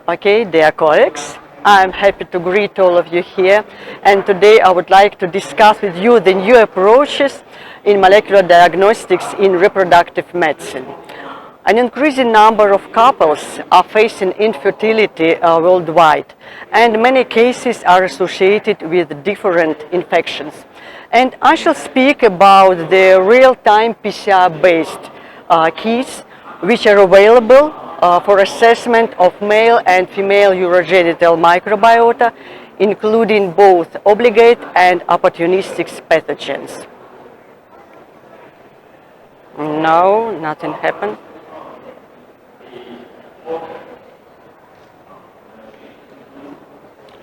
Okay, dear colleagues, I'm happy to greet all of you here, and today I would like to discuss with you the new approaches in molecular diagnostics in reproductive medicine. An increasing number of couples are facing infertility worldwide, and many cases are associated with different infections. And I shall speak about the real-time PCR-based kits which are available for assessment of male and female urogenital microbiota, including both obligate and opportunistic pathogens. No, nothing happened.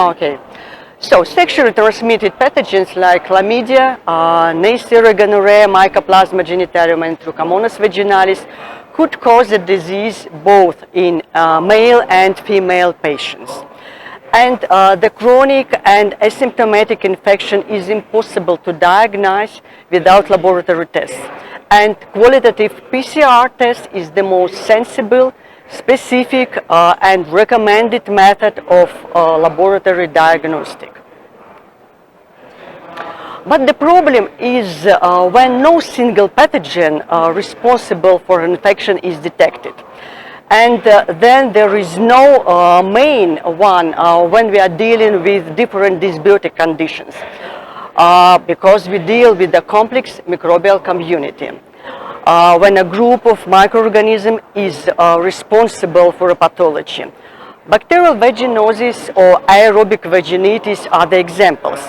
Okay, so sexually transmitted pathogens like chlamydia, Neisseria gonorrhea, Mycoplasma genitalium, and Trichomonas vaginalis could cause the disease both in male and female patients. And the chronic and asymptomatic infection is impossible to diagnose without laboratory tests. And qualitative PCR test is the most sensible, specific and recommended method of laboratory diagnostic. But the problem is when no single pathogen responsible for infection is detected. And then there is no main one when we are dealing with different dysbiotic conditions, because we deal with the complex microbial community. When a group of microorganisms is responsible for a pathology. Bacterial vaginosis or aerobic vaginitis are the examples.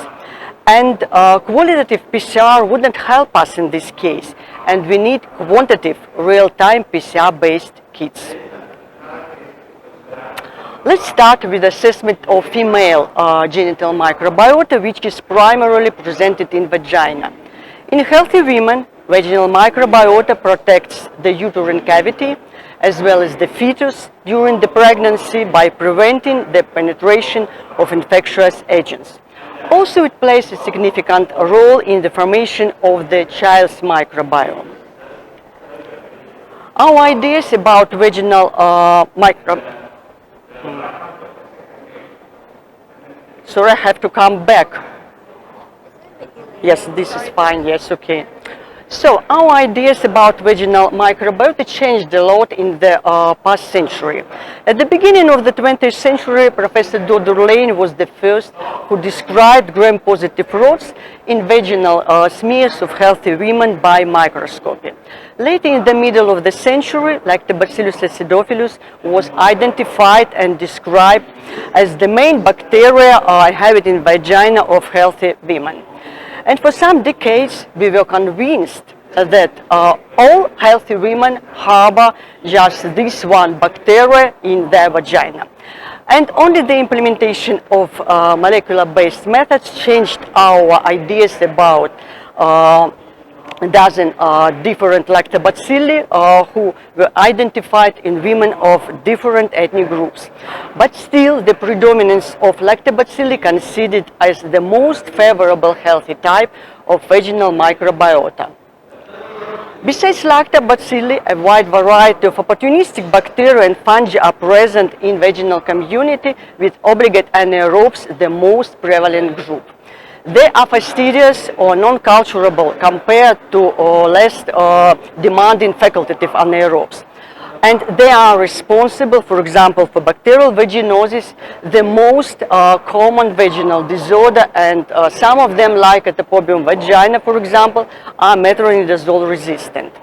And qualitative PCR wouldn't help us in this case, and we need quantitative real-time PCR-based kits. Let's start with assessment of female genital microbiota, which is primarily presented in vagina. In healthy women, vaginal microbiota protects the uterine cavity as well as the fetus during the pregnancy by preventing the penetration of infectious agents. Also, it plays a significant role in the formation of the child's microbiome. Our ideas about vaginal Sorry, I have to come back. Yes, this is fine. Yes, okay. So our ideas about vaginal microbiota changed a lot in the past century. At the beginning of the 20th century, Professor Dodor-Lane was the first who described gram-positive rods in vaginal smears of healthy women by microscopy. Later in the middle of the century, Lactobacillus acidophilus was identified and described as the main bacteria inhabiting vagina of healthy women. And for some decades, we were convinced that all healthy women harbor just this one bacteria in their vagina. And only the implementation of molecular-based methods changed our ideas about a dozen different lactobacilli who were identified in women of different ethnic groups. But still, the predominance of lactobacilli considered as the most favorable healthy type of vaginal microbiota. Besides lactobacilli, a wide variety of opportunistic bacteria and fungi are present in vaginal community, with obligate anaerobes the most prevalent group. They are fastidious or non-culturable compared to less demanding facultative anaerobes. And they are responsible, for example, for bacterial vaginosis, the most common vaginal disorder, and some of them, like atopium vagina, for example, are metronidazole resistant.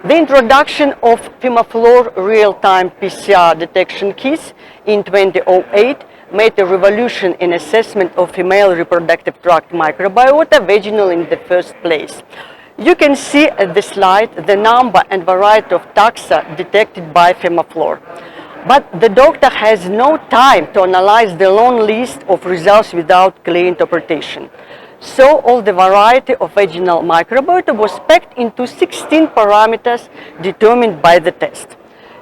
The introduction of Femaflor real-time PCR detection kits in 2008 made a revolution in assessment of female reproductive tract microbiota vaginal in the first place. You can see at the slide the number and variety of taxa detected by Femaflor. But the doctor has no time to analyze the long list of results without clear interpretation. So all the variety of vaginal microbiota was packed into 16 parameters determined by the test.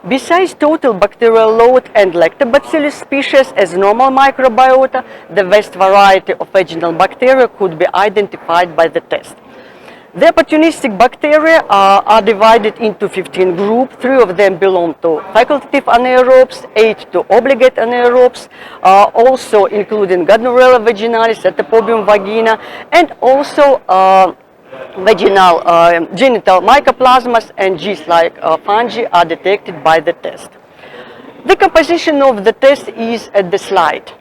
Besides total bacterial load and lactobacillus species as normal microbiota, the vast variety of vaginal bacteria could be identified by the test. The opportunistic bacteria are divided into 15 groups. 3 of them belong to facultative anaerobes, 8 to obligate anaerobes, also including Gardnerella vaginalis, Atopobium vagina, and also vaginal genital mycoplasmas and yeast-like fungi are detected by the test. The composition of the test is at the slide.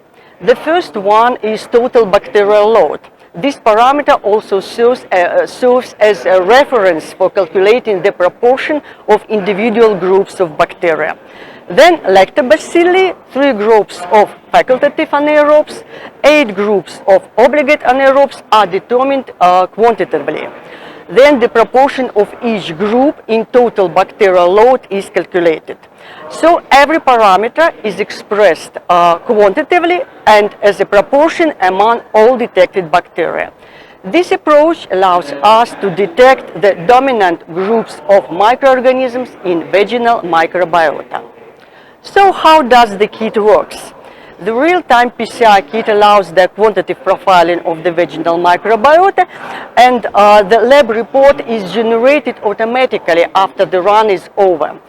The first one is total bacterial load. This parameter also serves as a reference for calculating the proportion of individual groups of bacteria. Then lactobacilli, 3 groups of facultative anaerobes, 8 groups of obligate anaerobes are determined quantitatively. Then the proportion of each group in total bacterial load is calculated. So every parameter is expressed quantitatively and as a proportion among all detected bacteria. This approach allows us to detect the dominant groups of microorganisms in vaginal microbiota. So how does the kit works? The real-time PCR kit allows the quantitative profiling of the vaginal microbiota, and the lab report is generated automatically after the run is over.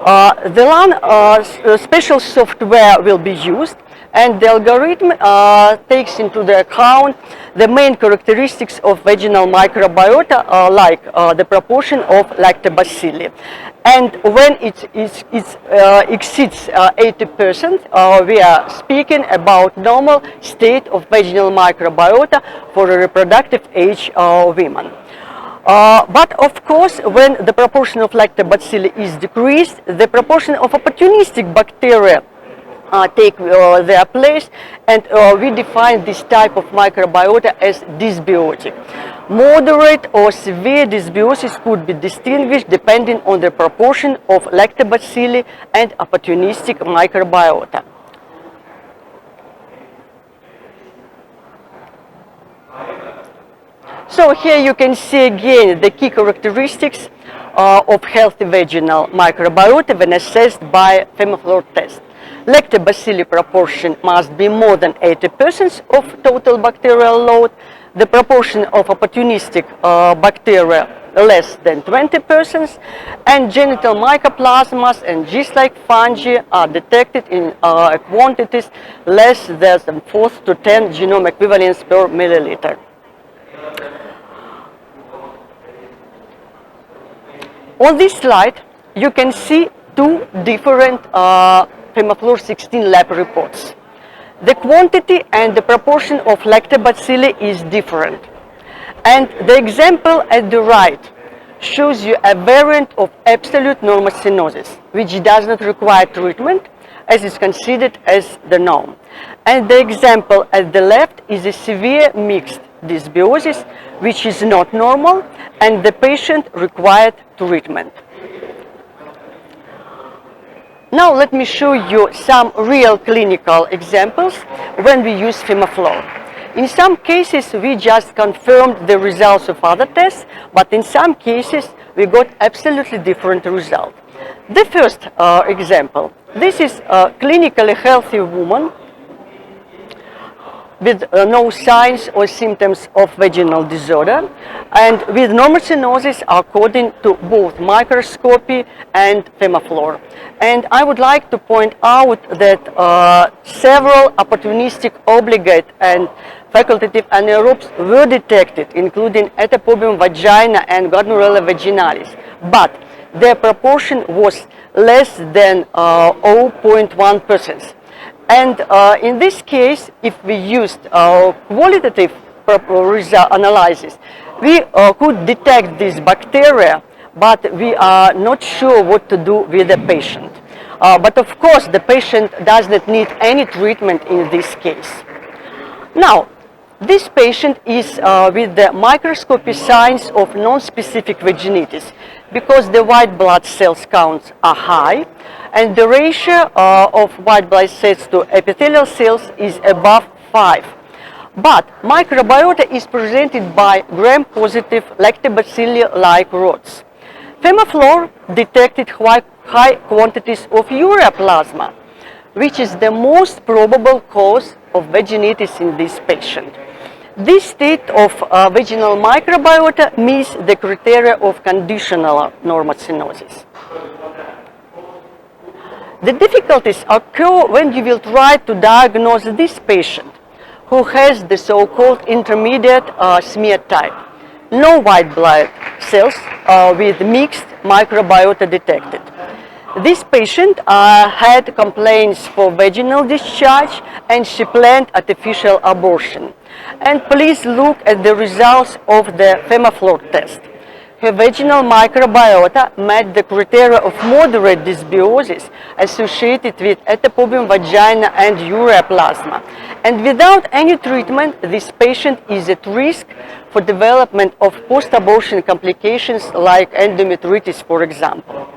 The run special software will be used, and the algorithm takes into account the main characteristics of vaginal microbiota, like the proportion of lactobacilli. And when it exceeds 80%, we are speaking about normal state of vaginal microbiota for a reproductive age women. But of course, when the proportion of lactobacilli is decreased, the proportion of opportunistic bacteria take their place, and we define this type of microbiota as dysbiotic. Moderate or severe dysbiosis could be distinguished depending on the proportion of lactobacilli and opportunistic microbiota. So here you can see again the key characteristics of healthy vaginal microbiota when assessed by FEMAFLOR test. Lactobacilli proportion must be more than 80% of total bacterial load. The proportion of opportunistic bacteria less than 20%, and genital mycoplasmas and yeast-like fungi are detected in quantities less than 4 to 10 genome equivalents per milliliter. On this slide, you can see 2 different FEMAFLOR 16 lab reports. The quantity and the proportion of lactobacilli is different. And the example at the right shows you a variant of absolute normocenosis, which does not require treatment, as is considered as the norm. And the example at the left is a severe mixed dysbiosis, which is not normal, and the patient required treatment. Now let me show you some real clinical examples when we use FEMAFLOR. In some cases, we just confirmed the results of other tests, but in some cases, we got absolutely different results. The first example, this is a clinically healthy woman with no signs or symptoms of vaginal disorder, and with normocenosis according to both microscopy and FEMAFLOR. And I would like to point out that several opportunistic obligate and facultative anaerobes were detected, including Atopobium vagina and Gardnerella vaginalis, but their proportion was less than 0.1%. And in this case, if we used qualitative analysis, we could detect these bacteria, but we are not sure what to do with the patient. But of course, the patient does not need any treatment in this case. Now, this patient is with the microscopy signs of non-specific vaginitis, because the white blood cells counts are high, and the ratio of white blood cells to epithelial cells is above 5. But microbiota is presented by gram-positive lactobacilli-like rods. FEMAFLOR detected high quantities of ureaplasma, which is the most probable cause of vaginitis in this patient. This state of vaginal microbiota meets the criteria of conditional normocenosis. The difficulties occur when you will try to diagnose this patient who has the so-called intermediate smear type. No white blood cells with mixed microbiota detected. This patient had complaints for vaginal discharge and she planned artificial abortion. And please look at the results of the FEMAFLOR test. Her vaginal microbiota met the criteria of moderate dysbiosis associated with ectopic vagina and ureaplasma. And without any treatment, this patient is at risk for development of post-abortion complications like endometritis, for example.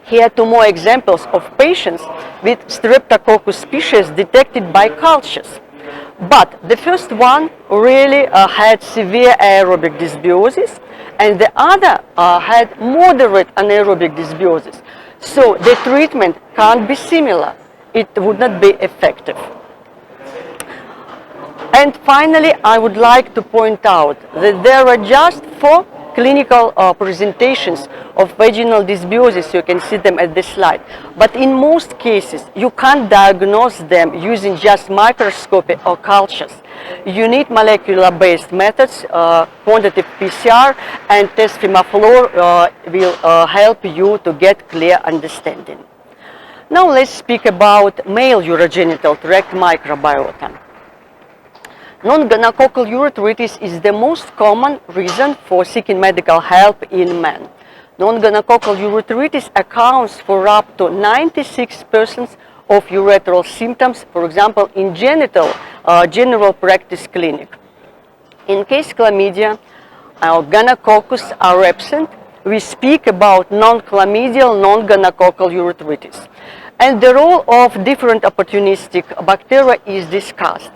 Here are two more examples of patients with Streptococcus species detected by cultures. But the first one really had severe aerobic dysbiosis, and the other had moderate anaerobic dysbiosis. So the treatment can't be similar. It would not be effective. And finally, I would like to point out that there are just 4 clinical presentations of vaginal dysbiosis. You can see them at this slide. But in most cases, you can't diagnose them using just microscopy or cultures. You need molecular-based methods, quantitative PCR, and test FEMAFLOR will help you to get clear understanding. Now let's speak about male urogenital tract microbiota. Non-gonococcal urethritis is the most common reason for seeking medical help in men. Non-gonococcal urethritis accounts for up to 96% of urethral symptoms, for example, in general practice clinic. In case chlamydia or gonococcus are absent, we speak about non-chlamydial, non-gonococcal urethritis. And the role of different opportunistic bacteria is discussed.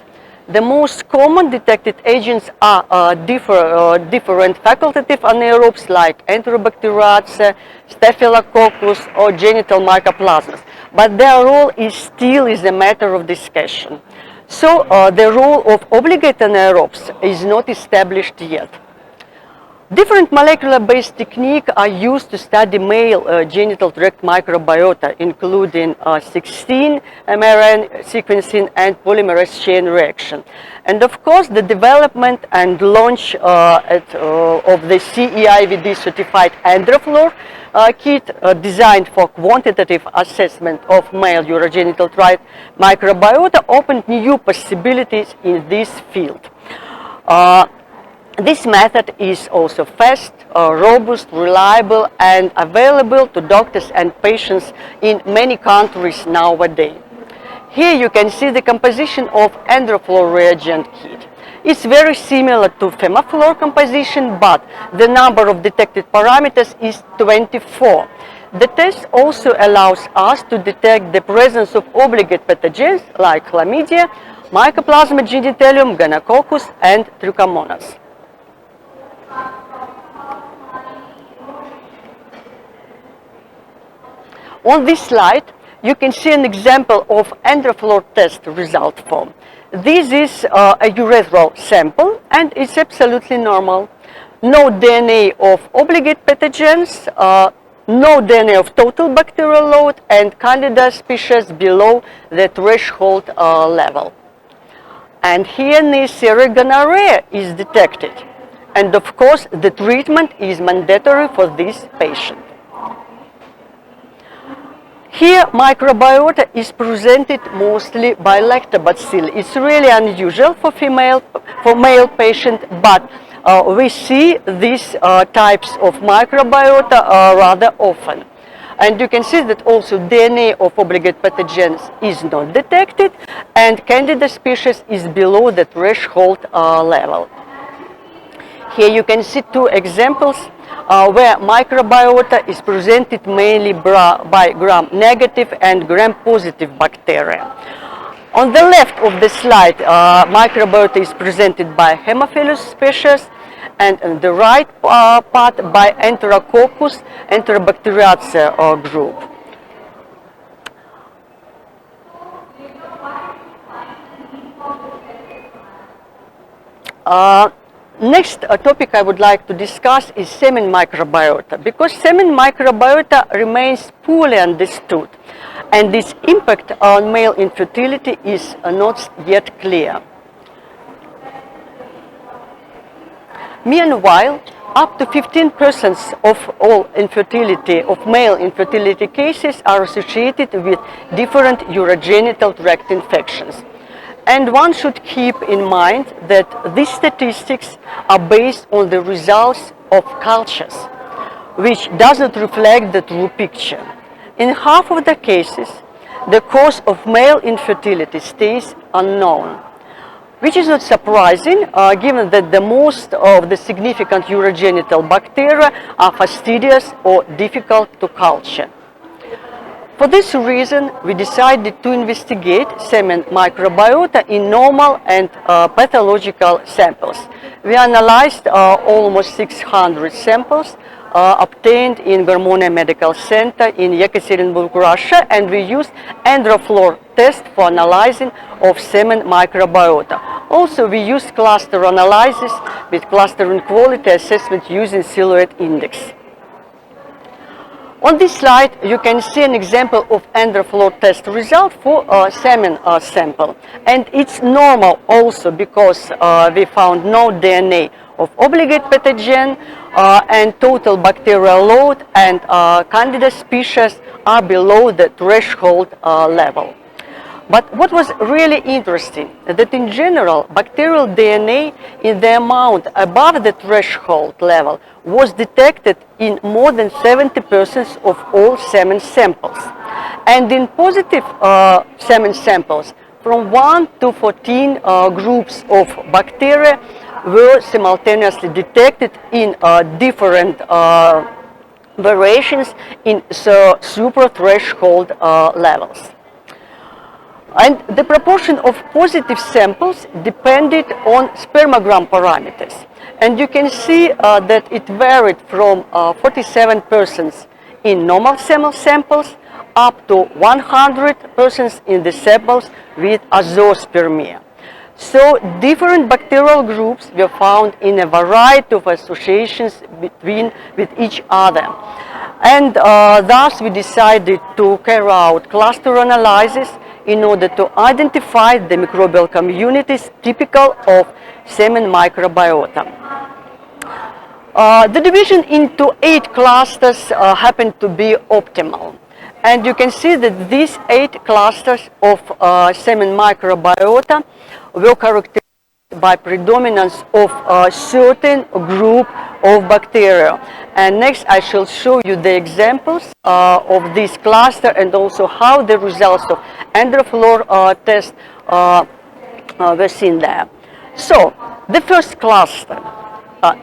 The most common detected agents are different facultative anaerobes like Enterobacteriaceae, Staphylococcus, or genital mycoplasmas. But their role still is a matter of discussion. So the role of obligate anaerobes is not established yet. Different molecular-based techniques are used to study male genital tract microbiota, including 16 mRNA sequencing and polymerase chain reaction. And of course, the development and launch of the CE-IVD certified EndraFLOR kit designed for quantitative assessment of male urogenital tract microbiota opened new possibilities in this field. This method is also fast, robust, reliable, and available to doctors and patients in many countries nowadays. Here you can see the composition of EndraFLOR reagent kit. It's very similar to FEMAFLOR composition, but the number of detected parameters is 24. The test also allows us to detect the presence of obligate pathogens like chlamydia, Mycoplasma genitalium, gonococcus, and trichomonas. On this slide, you can see an example of EndraFLOR test result form. This is a urethral sample, and it's absolutely normal. No DNA of obligate pathogens, no DNA of total bacterial load, and Candida species below the threshold level. And here Neisseria gonorrhea is detected. And of course, the treatment is mandatory for this patient. Here, microbiota is presented mostly by lactobacilli. It's really unusual for male patient, but we see these types of microbiota rather often. And you can see that also DNA of obligate pathogens is not detected, and Candida species is below the threshold level. Here you can see 2 examples where microbiota is presented mainly by gram-negative and gram-positive bacteria. On the left of the slide, microbiota is presented by Haemophilus species, and on the right part by Enterococcus, Enterobacteriaceae group. Next topic I would like to discuss is semen microbiota, because semen microbiota remains poorly understood and its impact on male infertility is not yet clear. Meanwhile, up to 15% of all infertility, of male infertility cases are associated with different urogenital tract infections. And one should keep in mind that these statistics are based on the results of cultures, which doesn't reflect the true picture. In half of the cases, the cause of male infertility stays unknown, which is not surprising given that the most of the significant urogenital bacteria are fastidious or difficult to culture. For this reason, we decided to investigate semen microbiota in normal and pathological samples. We analyzed almost 600 samples obtained in Gormona Medical Center in Yekaterinburg, Russia, and we used EndoFloor test for analyzing of semen microbiota. Also, we used cluster analysis with cluster inequality assessment using silhouette index. On this slide, you can see an example of EndoFloor test result for a semen sample. And it's normal also because we found no DNA of obligate pathogen and total bacterial load and Candida species are below the threshold level. But what was really interesting is that in general, bacterial DNA in the amount above the threshold level was detected in more than 70% of all semen samples. And in positive semen samples, from 1 to 14 groups of bacteria were simultaneously detected in different variations in suprathreshold levels. And the proportion of positive samples depended on spermogram parameters. And you can see that it varied from 47% in normal semen samples up to 100% in the samples with azoospermia. So different bacterial groups were found in a variety of associations with each other. And thus we decided to carry out cluster analysis in order to identify the microbial communities typical of semen microbiota. The division into 8 clusters happened to be optimal. And you can see that these 8 clusters of semen microbiota were characterized by predominance of a certain group of bacteria. And next I shall show you the examples of this cluster and also how the results of EndoFloor test were seen there. So the first cluster,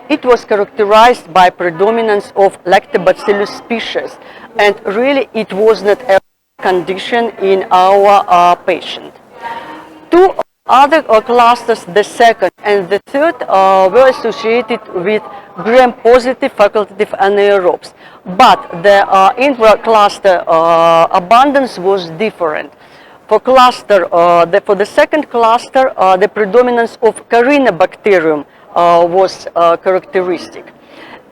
it was characterized by predominance of Lactobacillus species, and really it was not a condition in our patient. 2 other clusters, the second and the third, were associated with gram-positive facultative anaerobes, but the intra-cluster abundance was different. For for the second cluster, the predominance of Carinobacterium was characteristic.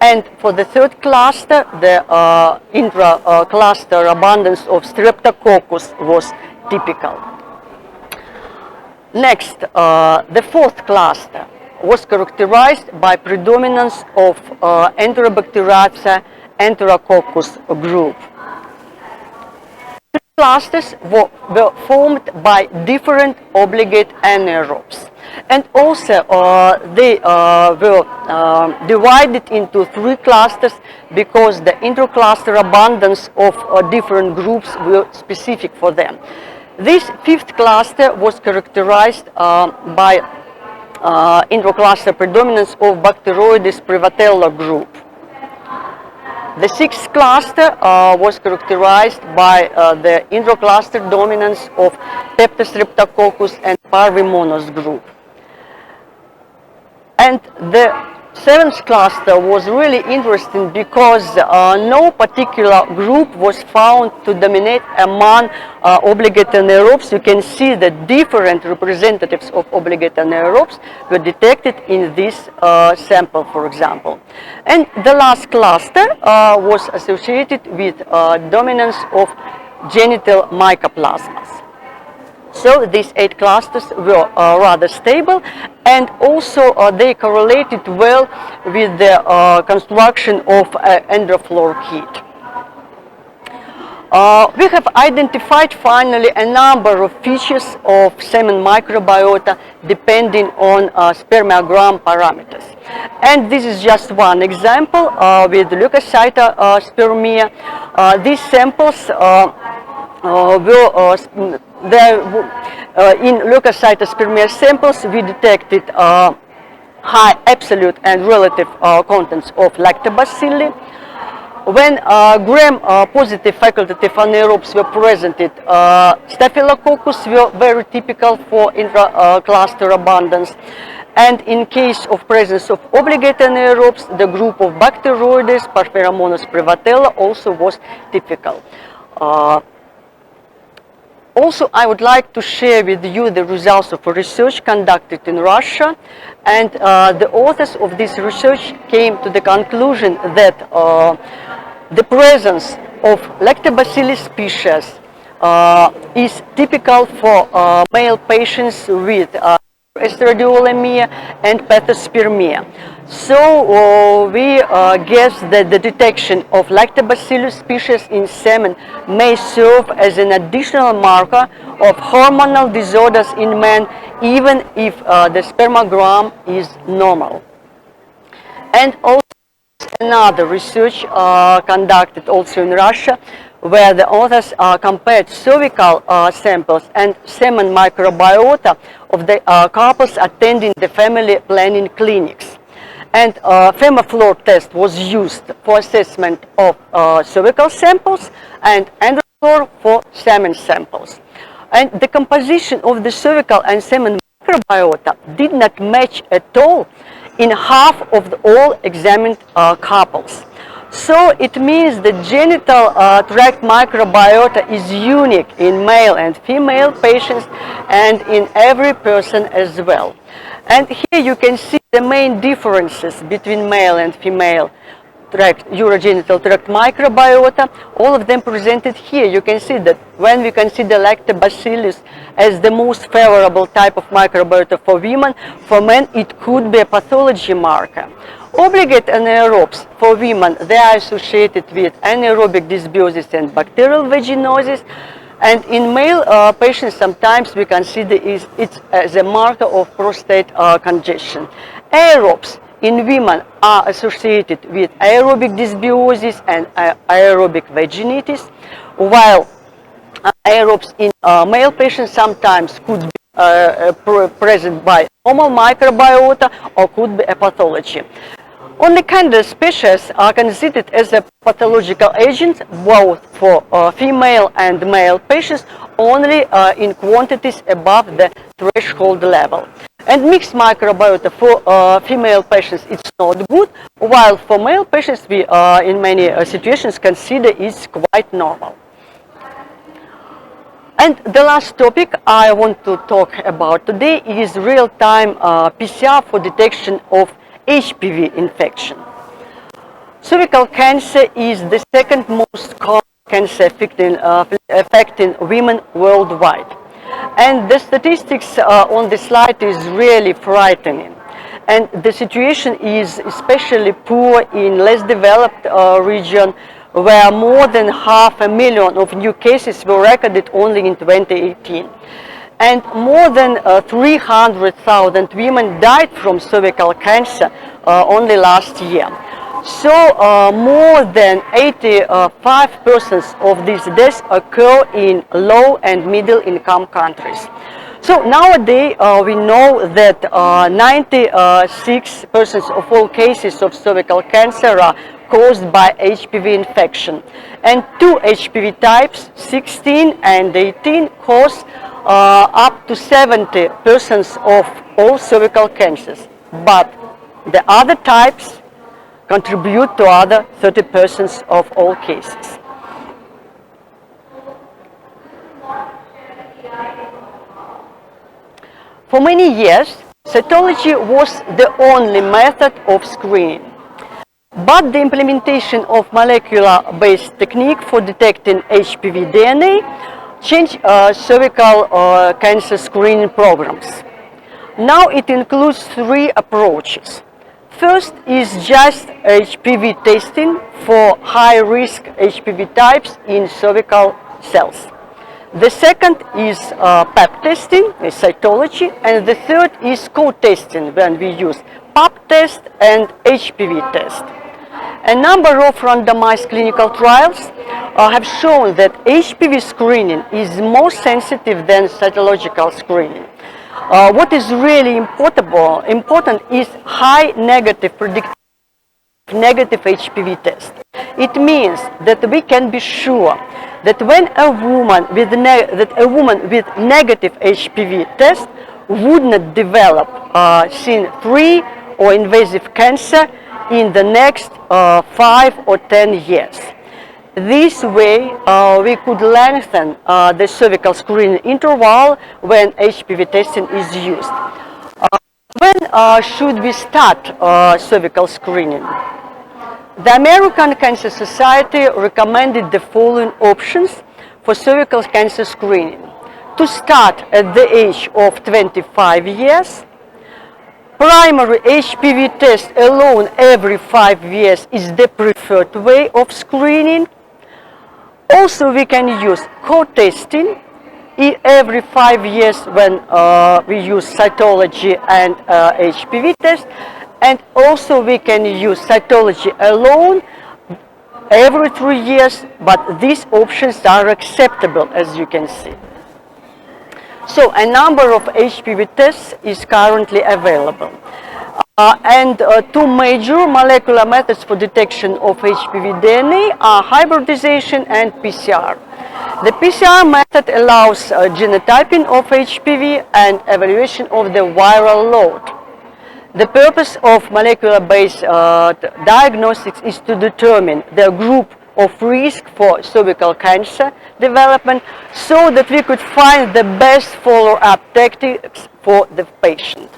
And for the third cluster, the intra-cluster abundance of Streptococcus was typical. Next, the fourth cluster was characterized by predominance of Enterobacteriaceae Enterococcus group. The clusters were formed by different obligate anaerobes. And also they were divided into 3 clusters because the intracluster abundance of different groups were specific for them. This 5th cluster was characterized by intracluster predominance of Bacteroides privatello group. The 6th cluster was characterized by the intracluster dominance of Peptostreptococcus and Parvimonos group. And the seventh cluster was really interesting because no particular group was found to dominate among obligate anaerobes. You can see that different representatives of obligate anaerobes were detected in this sample, for example. And the last cluster was associated with dominance of genital mycoplasmas. So these 8 clusters were rather stable, and also they correlated well with the construction of enderfloor kit. We have identified finally a number of features of semen microbiota depending on spermiogram parameters. And this is just one example with leukocytospermia. These samples in leukocytospermia samples, we detected high absolute and relative contents of lactobacilli. When gram-positive facultative anaerobes were presented, staphylococcus were very typical for intra-cluster abundance. And in case of presence of obligate anaerobes, the group of Bacteroides, Parpheromonas prevotella, also was typical. Also, I would like to share with you the results of a research conducted in Russia, and the authors of this research came to the conclusion that the presence of Lactobacillus species is typical for male patients with estradiolaemia and pathospermia. So we guess that the detection of Lactobacillus species in semen may serve as an additional marker of hormonal disorders in men, even if the spermogram is normal. And also another research conducted also in Russia, where the authors compared cervical samples and semen microbiota of the couples attending the family planning clinics. And femofloor test was used for assessment of cervical samples and enderfloor for semen samples. And the composition of the cervical and semen microbiota did not match at all in half of all examined couples. So it means the genital tract microbiota is unique in male and female patients and in every person as well. And here you can see the main differences between male and female urogenital tract microbiota, all of them presented here. You can see that when we consider Lactobacillus as the most favorable type of microbiota for women, for men it could be a pathology marker. Obligate anaerobes for women, they are associated with anaerobic dysbiosis and bacterial vaginosis. And in male patients, sometimes we consider it as a marker of prostate congestion. Aerobes in women are associated with aerobic dysbiosis and aerobic vaginitis, while aerobes in male patients sometimes could be present by normal microbiota or could be a pathology. Only Candida species are considered as a pathological agent both for female and male patients, only in quantities above the threshold level. And mixed microbiota for female patients it's not good, while for male patients we in many situations consider is quite normal. And the last topic I want to talk about today is real-time PCR for detection of HPV infection. Cervical cancer is the second most common cancer affecting women worldwide. And the statistics on the slide is really frightening. And the situation is especially poor in less developed regions, where more than 500,000 of new cases were recorded only in 2018. And more than 300,000 women died from cervical cancer only last year. So more than 85% of these deaths occur in low and middle income countries. So nowadays we know that 96% of all cases of cervical cancer are caused by HPV infection. And 2 HPV types, 16 and 18, cause up to 70% of all cervical cancers. But The other types contribute to other 30% of all cases. For many years, cytology was the only method of screening. But the implementation of molecular-based technique for detecting HPV DNA changed cervical cancer screening programs. Now it includes 3 approaches. First is just HPV testing for high-risk HPV types in cervical cells. The second is PAP testing, cytology, and the third is co-testing when we use PAP test and HPV test. A number of randomized clinical trials have shown that HPV screening is more sensitive than cytological screening. What is really important is high negative predictive negative HPV test. It means that we can be sure that when a woman with negative HPV test would not develop SIN3 or invasive cancer in the next 5 or 10 years. This way, we could lengthen the cervical screening interval when HPV testing is used. When should we start cervical screening? The American Cancer Society recommended the following options for cervical cancer screening. To start at the age of 25 years, primary HPV test alone every 5 years is the preferred way of screening. Also, we can use co-testing every 5 years when we use cytology and HPV test. And also we can use cytology alone every 3 years, but these options are acceptable, as you can see. So a number of HPV tests is currently available. And 2 major molecular methods for detection of HPV DNA are hybridization and PCR. The PCR method allows genotyping of HPV and evaluation of the viral load. The purpose of molecular-based diagnostics is to determine the group of risk for cervical cancer development so that we could find the best follow-up tactics for the patient.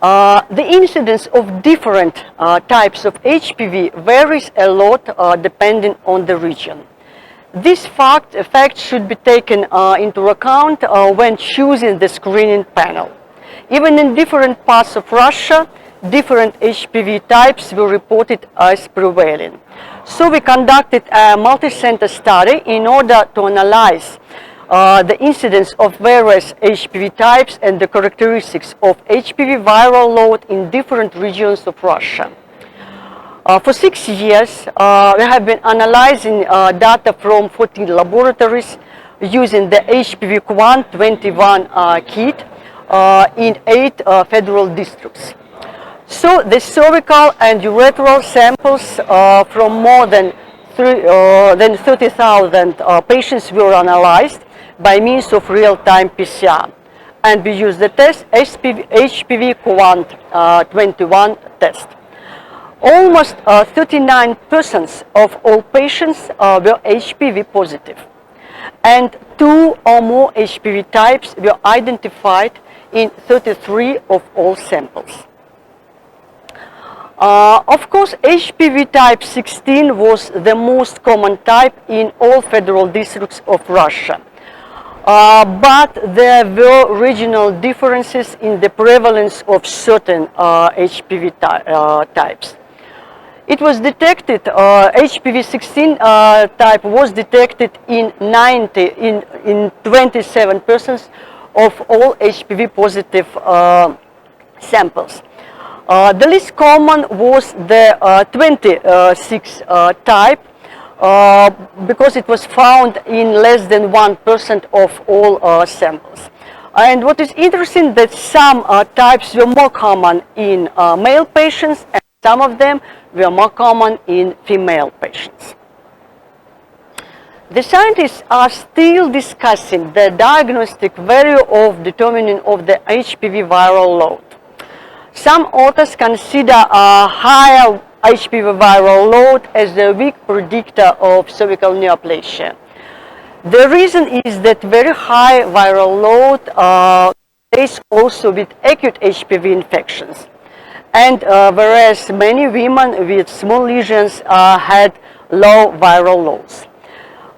The incidence of different types of HPV varies a lot depending on the region. This fact should be taken into account when choosing the screening panel. Even in different parts of Russia, different HPV types were reported as prevailing. So we conducted a multi-center study in order to analyze the incidence of various HPV types and the characteristics of HPV viral load in different regions of Russia. For 6 years, we have been analyzing data from 14 laboratories using the HPV-Quant21 kit in 8 federal districts. So the cervical and urethral samples from more than 30,000 patients were analyzed by means of real-time PCR. And we used the test HPV-Quant21 test. Almost 39% of all patients were HPV positive, and 2 or more HPV types were identified in 33 of all samples. Of course, HPV type 16 was the most common type in all federal districts of Russia. But there were regional differences in the prevalence of certain HPV types. It was detected, HPV-16 type was detected in 27% of all HPV-positive samples. The least common was the 26 type because it was found in less than 1% of all samples. And what is interesting that some types were more common in male patients and some of them were more common in female patients. The scientists are still discussing the diagnostic value of determining of the HPV viral load. Some authors consider a higher HPV viral load as a weak predictor of cervical neoplasia. The reason is that very high viral load is also with acute HPV infections. And whereas many women with small lesions had low viral loads.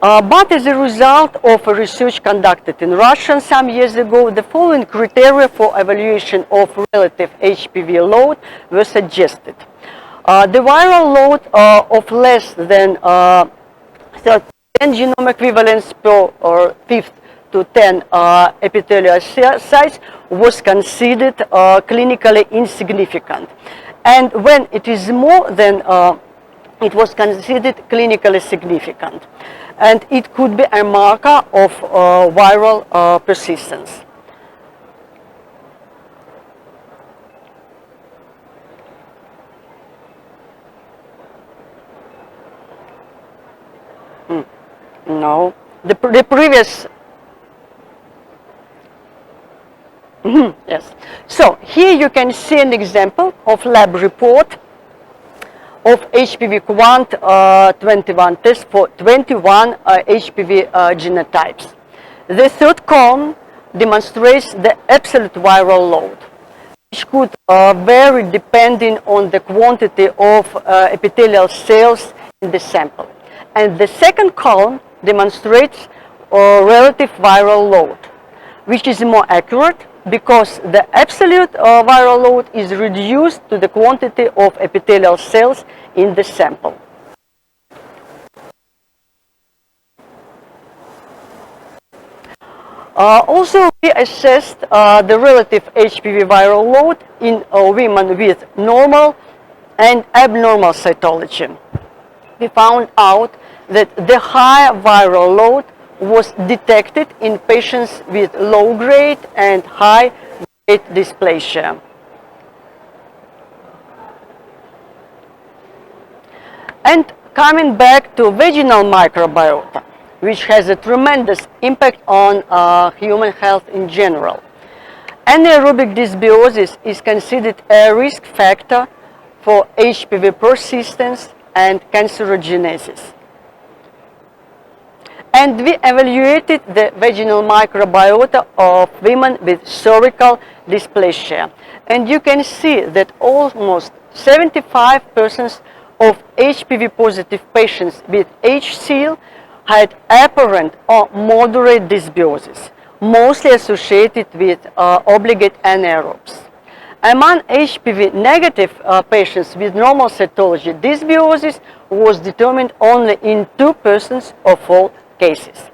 But as a result of a research conducted in Russia some years ago, the following criteria for evaluation of relative HPV load were suggested. The viral load of less than 10 genome equivalents per or 5th to 10 epithelial sites was considered clinically insignificant. And when it is more than it was considered clinically significant. And it could be a marker of viral persistence. No, the previous. Yes. So here you can see an example of lab report of HPV Quant 21 test for 21 HPV genotypes. The third column demonstrates the absolute viral load, which could vary depending on the quantity of epithelial cells in the sample. And the second column demonstrates relative viral load, which is more accurate because the absolute viral load is reduced to the quantity of epithelial cells in the sample. Also, we assessed the relative HPV viral load in women with normal and abnormal cytology. We found out that the higher viral load was detected in patients with low-grade and high-grade dysplasia. And coming back to vaginal microbiota, which has a tremendous impact on human health in general. Anaerobic dysbiosis is considered a risk factor for HPV persistence and cancerogenesis. And we evaluated the vaginal microbiota of women with cervical dysplasia. And you can see that almost 75% of HPV positive patients with HCl had apparent or moderate dysbiosis, mostly associated with obligate anaerobes. Among HPV negative patients with normal cytology, dysbiosis was determined only in 2% of all cases.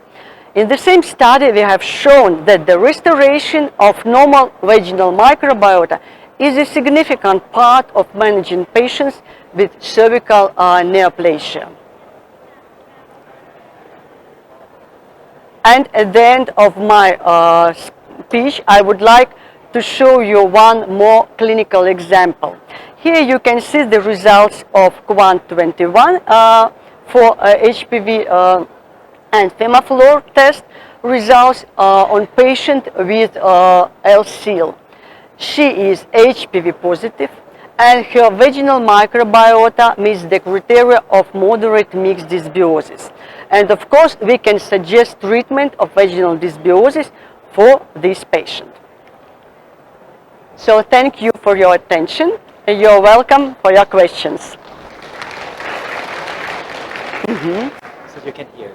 In the same study, we have shown that the restoration of normal vaginal microbiota is a significant part of managing patients with cervical neoplasia. And at the end of my speech, I would like to show you one more clinical example. Here you can see the results of Quant 21 for HPV and Femaflor test results on patient with LCL. She is HPV positive and her vaginal microbiota meets the criteria of moderate mixed dysbiosis. And of course, we can suggest treatment of vaginal dysbiosis for this patient. So thank you for your attention and you're welcome for your questions. So you can hear.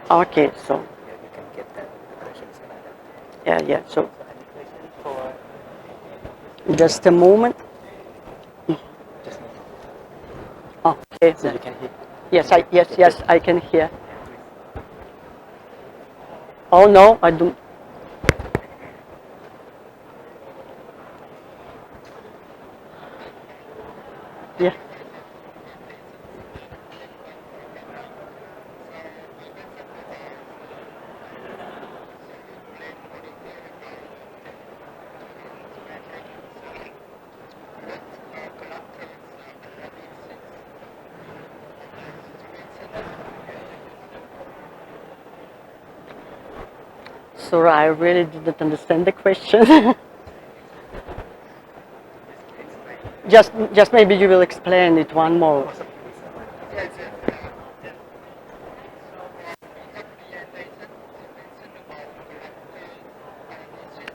Okay, so. Yeah, you can get the questions. Yeah, so. So any questions for? Just a moment. Just Okay. so you can hear. Yes, I can hear. Oh no, I don't. Yeah. sorry, I really didn't understand the question. Just maybe you will explain it one more.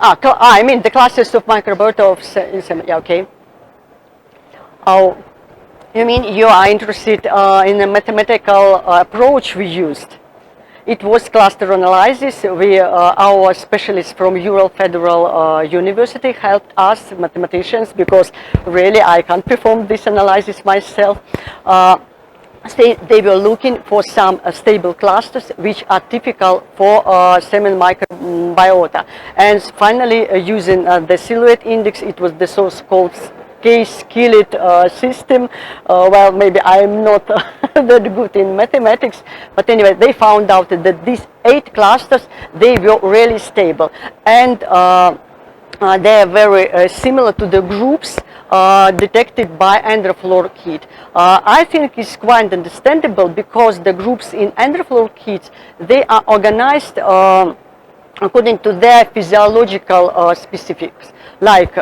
I mean the classes of microbiota of yeah, okay. Oh, you mean you are interested in the mathematical approach we used? It was cluster analysis. Our specialists from Ural Federal University helped us, mathematicians, because really I can't perform this analysis myself. They were looking for some stable clusters which are typical for semen microbiota. And finally, using the silhouette index, it was the so-called K-skillet system. Well, maybe I'm not that good in mathematics, but anyway, they found out that these 8 clusters, they were really stable. And they are very similar to the groups detected by Androflora kit. I think it's quite understandable because the groups in Androflora kits, they are organized according to their physiological specifics, like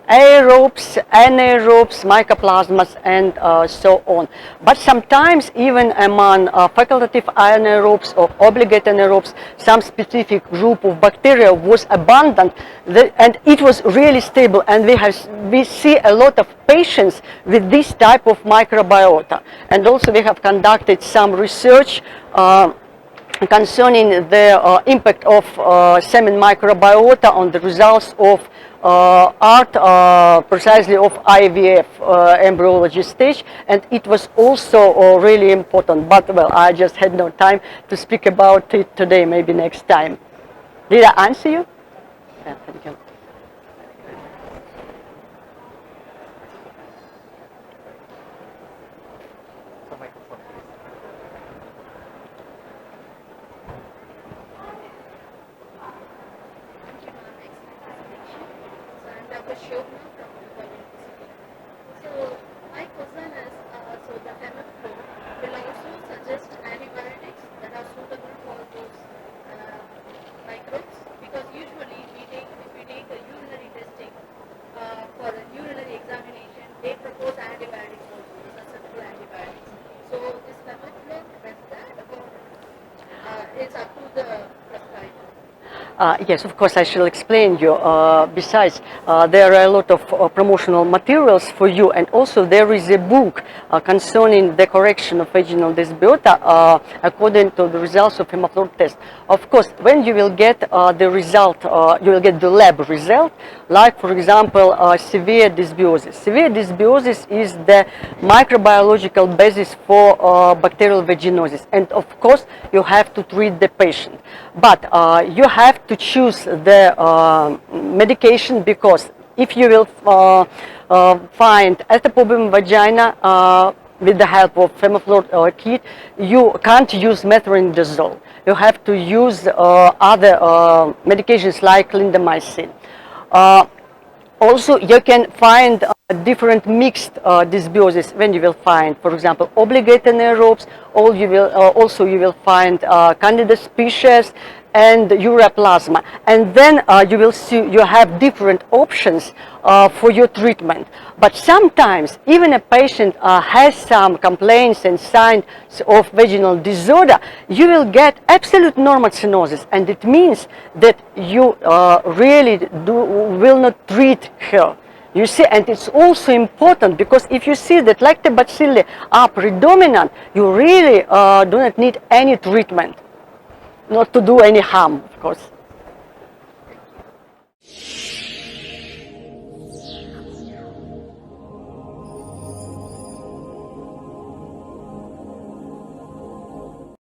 aerobes, anaerobes, mycoplasmas, and so on. But sometimes even among facultative anaerobes or obligate anaerobes, some specific group of bacteria was abundant, and it was really stable. And we see a lot of patients with this type of microbiota. And also we have conducted some research concerning the impact of semen microbiota on the results of precisely of IVF embryology stage, and it was also really important. But well, I just had no time to speak about it today. Maybe next time. Did I answer you? Yeah, thank you. The microphone, please. So my question is, so the MFO will also suggest antibiotics that are suitable for those microbes, because usually if we take a urinary testing for a urinary examination, they propose antibiotics also, susceptible antibiotics. So is MFO does that, or it's up to the prescriber? Yes, of course, I shall explain you. Besides, there are a lot of promotional materials for you, and also there is a book concerning the correction of vaginal dysbiota according to the results of hemofluor test. Of course, when you will get the result, you will get the lab result, like for example, severe dysbiosis. Severe dysbiosis is the microbiological basis for bacterial vaginosis, and of course, you have to treat the patient. But you have to choose the medication, because if you will find atopobium vagina with the help of hemofluor kit, you can't use metronidazole. You have to use other medications like clindamycin. Also, you can find different mixed dysbiosis when you will find, for example, obligate anaerobes, or you will find Candida species and uroplasma. And then you will see you have different options for your treatment. But sometimes even a patient has some complaints and signs of vaginal disorder, you will get absolute normal stenosis, and it means that you really will not treat her. You see, and it's also important, because if you see that lactobacilli are predominant, you really do not need any treatment, not to do any harm, of course.